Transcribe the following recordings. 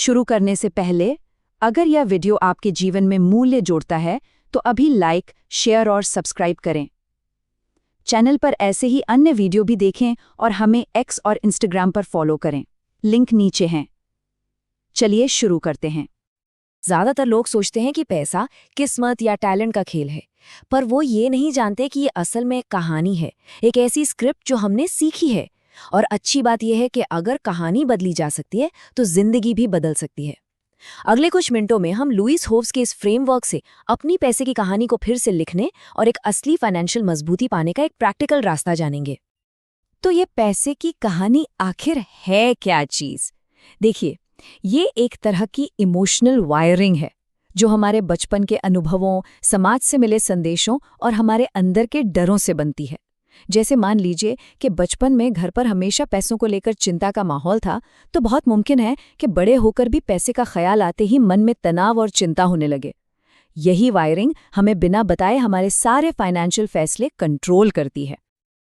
शुरू करने से पहले, अगर यह वीडियो आपके जीवन में मूल्य जोड़ता है तो अभी लाइक, शेयर और सब्सक्राइब करें। चैनल पर ऐसे ही अन्य वीडियो भी देखें और हमें एक्स और इंस्टाग्राम पर फॉलो करें। लिंक नीचे हैं। चलिए शुरू करते हैं। ज्यादातर लोग सोचते हैं कि पैसा किस्मत या टैलेंट का खेल है, पर वो ये नहीं जानते कि ये असल में एक कहानी है, एक ऐसी स्क्रिप्ट जो हमने सीखी है। और अच्छी बात यह है कि अगर कहानी बदली जा सकती है तो जिंदगी भी बदल सकती है। अगले कुछ मिनटों में हम लुइस होव्स के इस फ्रेमवर्क से अपनी पैसे की कहानी को फिर से लिखने और एक असली फाइनेंशियल मजबूती पाने का एक प्रैक्टिकल रास्ता जानेंगे। तो ये पैसे की कहानी आखिर है क्या चीज? देखिए, ये एक तरह की इमोशनल वायरिंग है जो हमारे बचपन के अनुभवों, समाज से मिले संदेशों और हमारे अंदर के डरों से बनती है। जैसे मान लीजिए कि बचपन में घर पर हमेशा पैसों को लेकर चिंता का माहौल था, तो बहुत मुमकिन है कि बड़े होकर भी पैसे का ख्याल आते ही मन में तनाव और चिंता होने लगे। यही वायरिंग हमें बिना बताए हमारे सारे फाइनेंशियल फैसले कंट्रोल करती है।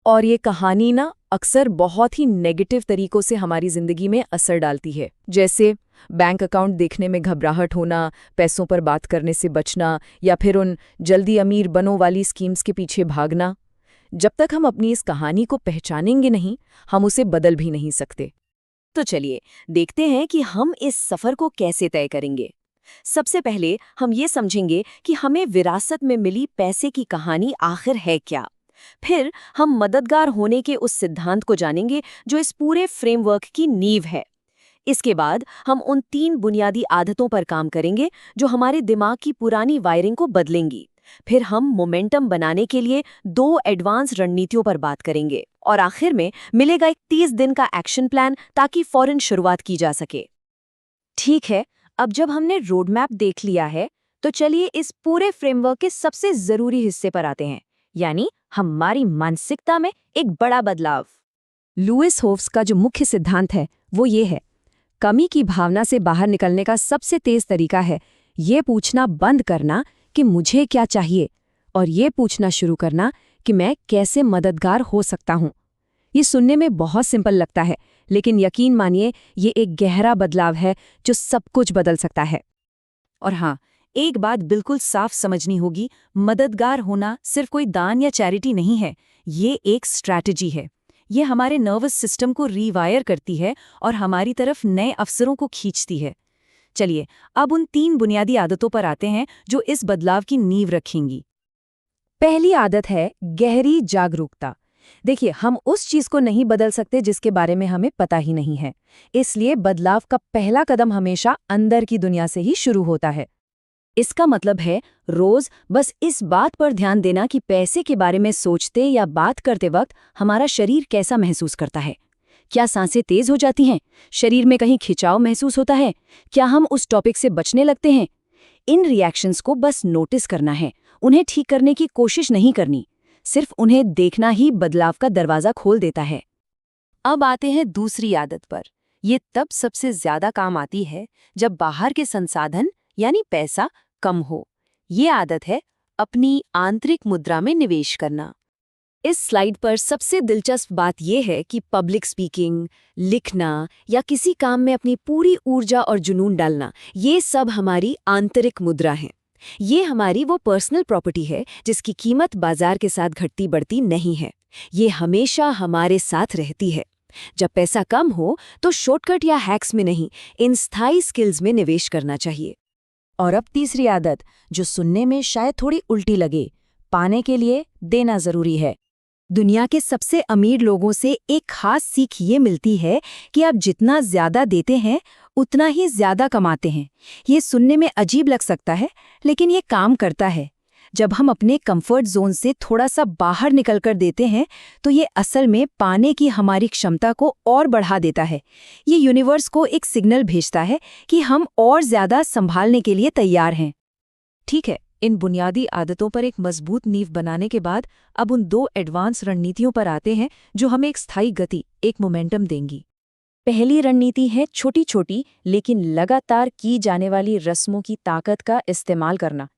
और ये कहानी अक्सर बहुत ही नेगेटिव तरीकों से हमारी जिंदगी में असर डालती है, जैसे बैंक अकाउंट देखने में घबराहट होना, पैसों पर बात करने से बचना, या फिर उन जल्दी अमीर बनो वाली स्कीम्स के पीछे भागना। जब तक हम अपनी इस कहानी को पहचानेंगे नहीं, हम उसे बदल भी नहीं सकते। तो चलिए देखते हैं कि हम इस सफर को कैसे तय करेंगे। सबसे पहले हम ये समझेंगे कि हमें विरासत में मिली पैसे की कहानी आखिर है क्या। फिर हम मददगार होने के उस सिद्धांत को जानेंगे जो इस पूरे फ्रेमवर्क की नींव है। इसके बाद हम उन 3 बुनियादी आदतों पर काम करेंगे जो हमारे दिमाग की पुरानी वायरिंग को बदलेंगी। फिर हम मोमेंटम बनाने के लिए 2 एडवांस रणनीतियों पर बात करेंगे और आखिर में मिलेगा एक 30 दिन का एक्शन प्लान ताकि फौरन शुरुआत की जा सके। ठीक है, अब जब हमने रोड मैप देख लिया है तो चलिए इस पूरे फ्रेमवर्क के सबसे जरूरी हिस्से पर आते हैं, यानी हमारी मानसिकता में एक बड़ा बदलाव। लुइस होव्स का जो मुख्य सिद्धांत है वो ये है, कमी की भावना से बाहर निकलने का सबसे तेज तरीका है ये पूछना बंद करना कि मुझे क्या चाहिए, और ये पूछना शुरू करना कि मैं कैसे मददगार हो सकता हूँ। ये सुनने में बहुत सिंपल लगता है, लेकिन यकीन मानिए ये एक गहरा बदलाव है जो सब कुछ बदल सकता है। और हाँ, एक बात बिल्कुल साफ समझनी होगी, मददगार होना सिर्फ कोई दान या चैरिटी नहीं है, ये एक स्ट्रैटेजी है। ये हमारे नर्वस सिस्टम को रीवायर करती है और हमारी तरफ नए अवसरों को खींचती है। चलिए अब उन 3 बुनियादी आदतों पर आते हैं जो इस बदलाव की नींव रखेंगी। पहली आदत है गहरी जागरूकता। देखिए, हम उस चीज को नहीं बदल सकते जिसके बारे में हमें पता ही नहीं है, इसलिए बदलाव का पहला कदम हमेशा अंदर की दुनिया से ही शुरू होता है। इसका मतलब है रोज बस इस बात पर ध्यान देना कि पैसे के बारे में सोचते या बात करते वक्त हमारा शरीर कैसा महसूस करता है। क्या सांसें तेज हो जाती हैं? शरीर में कहीं खिंचाव महसूस होता है? क्या हम उस टॉपिक से बचने लगते हैं? इन रिएक्शंस को बस नोटिस करना है, उन्हें ठीक करने की कोशिश नहीं करनी। सिर्फ उन्हें देखना ही बदलाव का दरवाजा खोल देता है। अब आते हैं दूसरी आदत पर। ये तब सबसे ज्यादा काम आती है जब बाहर के संसाधन यानी पैसा कम हो। ये आदत है अपनी आंतरिक मुद्रा में निवेश करना। इस स्लाइड पर सबसे दिलचस्प बात यह है कि पब्लिक स्पीकिंग, लिखना या किसी काम में अपनी पूरी ऊर्जा और जुनून डालना, ये सब हमारी आंतरिक मुद्रा है। ये हमारी वो पर्सनल प्रॉपर्टी है जिसकी कीमत बाजार के साथ घटती बढ़ती नहीं है। ये हमेशा हमारे साथ रहती है। जब पैसा कम हो तो शॉर्टकट या हैक्स में नहीं, इन स्थायी स्किल्स में निवेश करना चाहिए। और अब तीसरी आदत, जो सुनने में शायद थोड़ी उल्टी लगे, पाने के लिए देना जरूरी है। दुनिया के सबसे अमीर लोगों से एक खास सीख ये मिलती है कि आप जितना ज्यादा देते हैं उतना ही ज्यादा कमाते हैं। ये सुनने में अजीब लग सकता है, लेकिन ये काम करता है। जब हम अपने कंफर्ट जोन से थोड़ा सा बाहर निकलकर देते हैं तो ये असल में पाने की हमारी क्षमता को और बढ़ा देता है। ये यूनिवर्स को एक सिग्नल भेजता है कि हम और ज्यादा संभालने के लिए तैयार हैं। ठीक है, इन बुनियादी आदतों पर एक मजबूत नींव बनाने के बाद अब उन 2 एडवांस रणनीतियों पर आते हैं जो हमें एक स्थायी गति, एक मोमेंटम देंगी। पहली रणनीति है छोटी छोटी लेकिन लगातार की जाने वाली रस्मों की ताकत का इस्तेमाल करना।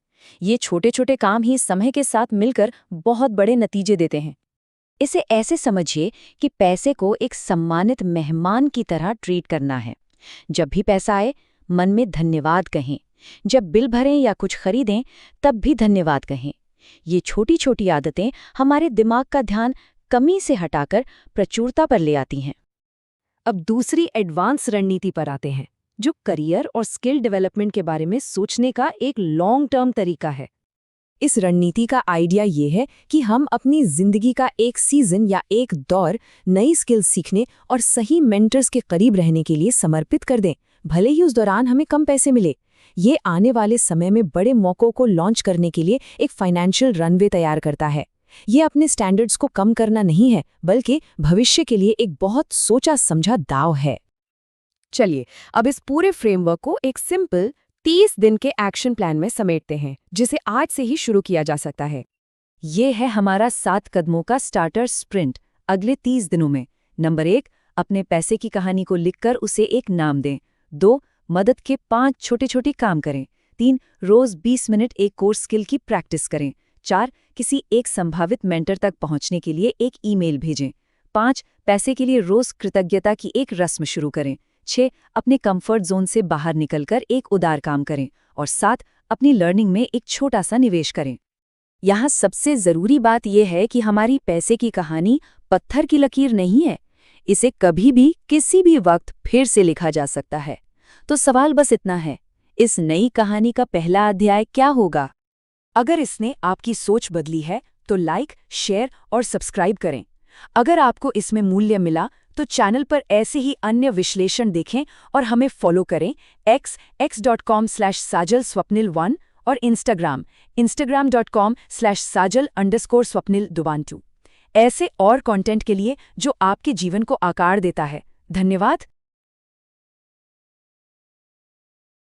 ये छोटे छोटे काम ही समय के साथ मिलकर बहुत बड़े नतीजे देते हैं। इसे ऐसे समझिए कि पैसे को एक सम्मानित मेहमान की तरह ट्रीट करना है। जब भी पैसा आए, मन में धन्यवाद कहें। जब बिल भरें या कुछ खरीदें तब भी धन्यवाद कहें। ये छोटी छोटी आदतें हमारे दिमाग का ध्यान कमी से हटाकर प्रचुरता पर ले आती हैं। अब दूसरी एडवांस रणनीति पर आते हैं, जो करियर और स्किल डेवलपमेंट के बारे में सोचने का एक लॉन्ग टर्म तरीका है। इस रणनीति का आइडिया ये है कि हम अपनी जिंदगी का एक सीजन या एक दौर नई स्किल्स सीखने और सही मेंटर्स के करीब रहने के लिए समर्पित कर दें, भले ही उस दौरान हमें कम पैसे मिले। ये आने वाले समय में बड़े मौक़ों को लॉन्च करने के लिए एक फाइनेंशियल रनवे तैयार करता है। ये अपने स्टैंडर्ड्स को कम करना नहीं है, बल्कि भविष्य के लिए एक बहुत सोचा समझा दाव है। चलिए अब इस पूरे फ्रेमवर्क को एक सिंपल 30 दिन के एक्शन प्लान में समेटते हैं, जिसे आज से ही शुरू किया जा सकता है। ये है हमारा 7 कदमों का स्टार्टर स्प्रिंट अगले 30 दिनों में। नंबर 1, अपने पैसे की कहानी को लिखकर उसे एक नाम दें। 2, मदद के 5 छोटे छोटे काम करें। 3, रोज 20 मिनट एक कोर्स स्किल की प्रैक्टिस करें। 4, किसी एक संभावित मेंटर तक पहुंचने के लिए एक ईमेल भेजें। 5, पैसे के लिए रोज कृतज्ञता की एक रस्म शुरू करें। 6, अपने कंफर्ट जोन से बाहर निकलकर एक उदार काम करें। और 7, अपनी लर्निंग में एक छोटा सा निवेश करें। यहाँ सबसे ज़रूरी बात यह है कि हमारी पैसे की कहानी पत्थर की लकीर नहीं है। इसे कभी भी किसी भी वक्त फिर से लिखा जा सकता है। तो सवाल बस इतना है, इस नई कहानी का पहला अध्याय क्या होगा? अगर इसने आपकी सोच बदली है तो लाइक, शेयर और सब्सक्राइब करें। अगर आपको इसमें मूल्य मिला तो चैनल पर ऐसे ही अन्य विश्लेषण देखें और हमें फॉलो करें x.com/sajalswapnil1 और instagram.com/sajal_swapnil12। ऐसे और कंटेंट के लिए जो आपके जीवन को आकार देता है। धन्यवाद।